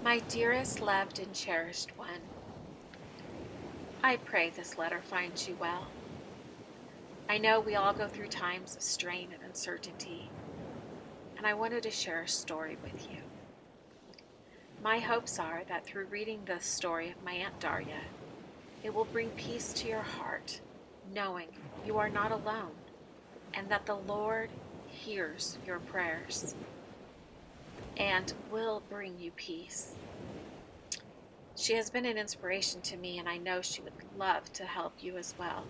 My dearest, loved, and cherished one, I pray this letter finds you well. I know we all go through times of strain and uncertainty, and I wanted to share a story with you. My hopes are that through reading the story of my Aunt Darya, it will bring peace to your heart, knowing you are not alone and that the Lord hears your prayers and will bring you peace. She has been an inspiration to me, and I know she would love to help you as well.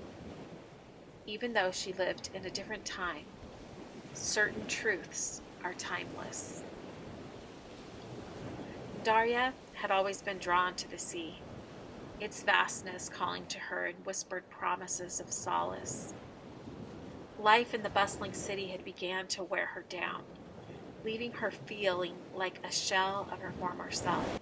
Even though she lived in a different time, certain truths are timeless. Darya had always been drawn to the sea, its vastness calling to her in whispered promises of solace. Life in the bustling city had begun to wear her down, leaving her feeling like a shell of her former self.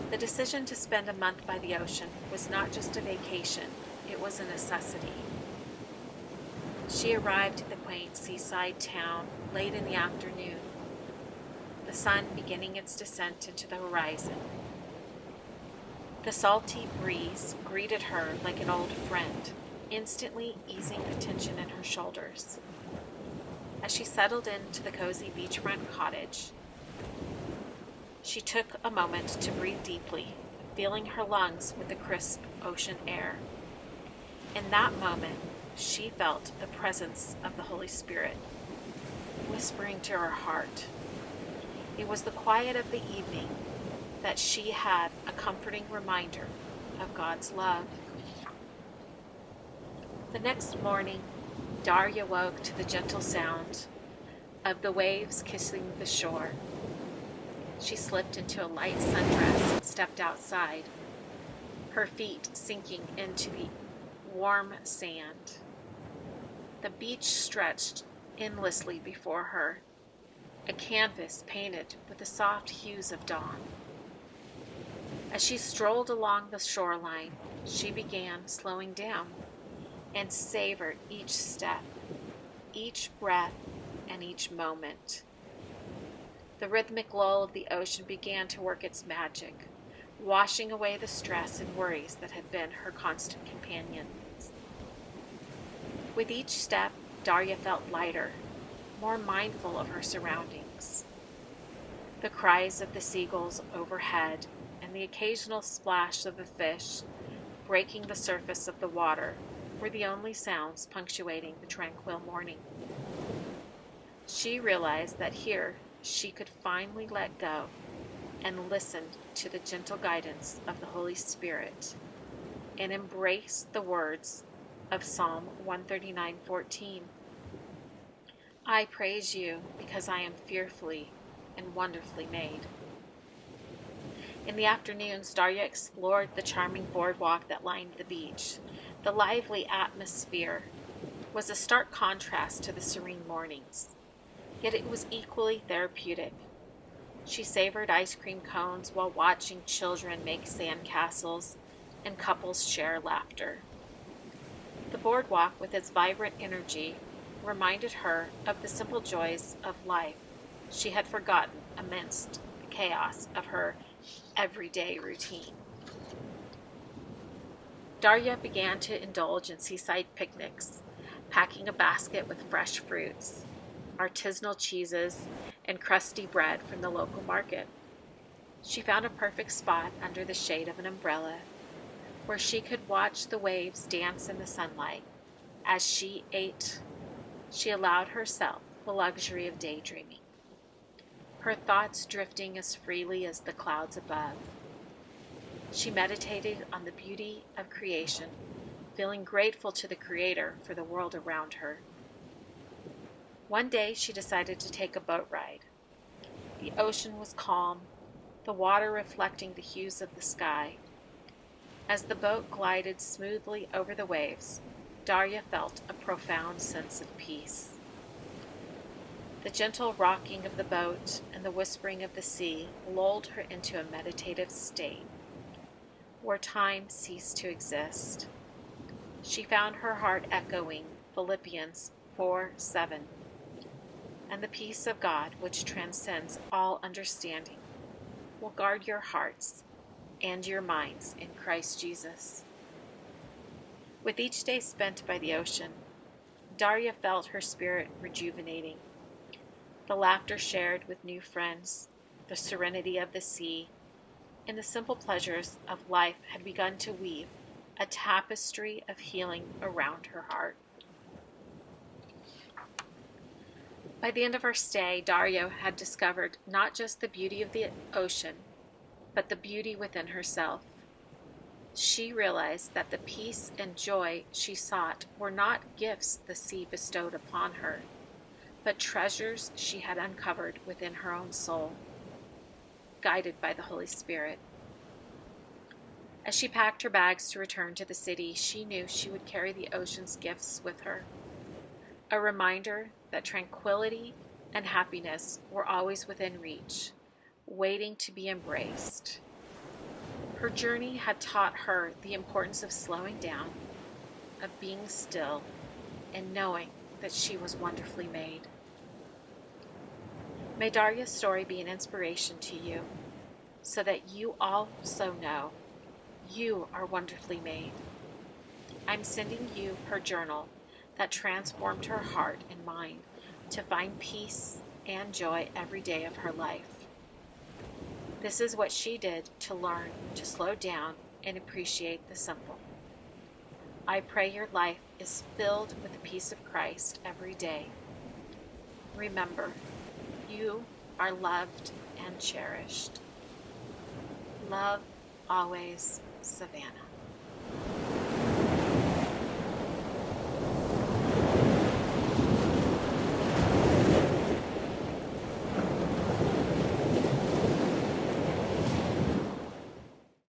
The decision to spend a month by the ocean was not just a vacation, it was a necessity. She arrived at the quaint seaside town late in the afternoon, the sun beginning its descent into the horizon. The salty breeze greeted her like an old friend, instantly easing the tension in her shoulders. As she settled into the cozy beachfront cottage, she took a moment to breathe deeply, filling her lungs with the crisp ocean air. In that moment, she felt the presence of the Holy Spirit whispering to her heart. It was the quiet of the evening that she had a comforting reminder of God's love. The next morning, Darya woke to the gentle sound of the waves kissing the shore. She slipped into a light sundress and stepped outside, her feet sinking into the warm sand. The beach stretched endlessly before her, a canvas painted with the soft hues of dawn. As she strolled along the shoreline, she began slowing down and savored each step, each breath, and each moment. The rhythmic lull of the ocean began to work its magic, washing away the stress and worries that had been her constant companions. With each step, Darya felt lighter, more mindful of her surroundings. The cries of the seagulls overhead and the occasional splash of a fish breaking the surface of the water were the only sounds punctuating the tranquil morning. She realized that here she could finally let go and listen to the gentle guidance of the Holy Spirit and embrace the words of Psalm 139:14. I praise you because I am fearfully and wonderfully made. In the afternoons, Darya explored the charming boardwalk that lined the beach. The lively atmosphere was a stark contrast to the serene mornings, yet it was equally therapeutic. She savored ice cream cones while watching children make sand castles and couples share laughter. The boardwalk, with its vibrant energy, reminded her of the simple joys of life she had forgotten amidst the chaos of her everyday routine. Darya began to indulge in seaside picnics, packing a basket with fresh fruits, artisanal cheeses, and crusty bread from the local market. She found a perfect spot under the shade of an umbrella where she could watch the waves dance in the sunlight. As she ate, she allowed herself the luxury of daydreaming, her thoughts drifting as freely as the clouds above. She meditated on the beauty of creation, feeling grateful to the Creator for the world around her. One day she decided to take a boat ride. The ocean was calm, the water reflecting the hues of the sky. As the boat glided smoothly over the waves, Darya felt a profound sense of peace. The gentle rocking of the boat and the whispering of the sea lulled her into a meditative state, where time ceased to exist. She found her heart echoing Philippians 4:7, and the peace of God, which transcends all understanding, will guard your hearts and your minds in Christ Jesus. With each day spent by the ocean, Darya felt her spirit rejuvenating. The laughter shared with new friends, the serenity of the sea, and the simple pleasures of life had begun to weave a tapestry of healing around her heart. By the end of her stay, Darya had discovered not just the beauty of the ocean, but the beauty within herself. She realized that the peace and joy she sought were not gifts the sea bestowed upon her, but treasures she had uncovered within her own soul, guided by the Holy Spirit. As she packed her bags to return to the city, she knew she would carry the ocean's gifts with her, a reminder that tranquility and happiness were always within reach, waiting to be embraced. Her journey had taught her the importance of slowing down, of being still, and knowing that she was wonderfully made. May Darya's story be an inspiration to you, so that you also know you are wonderfully made. I'm sending you her journal that transformed her heart and mind to find peace and joy every day of her life. This is what she did to learn to slow down and appreciate the simple. I pray your life is filled with the peace of Christ every day. Remember, you are loved and cherished. Love always, Savannah.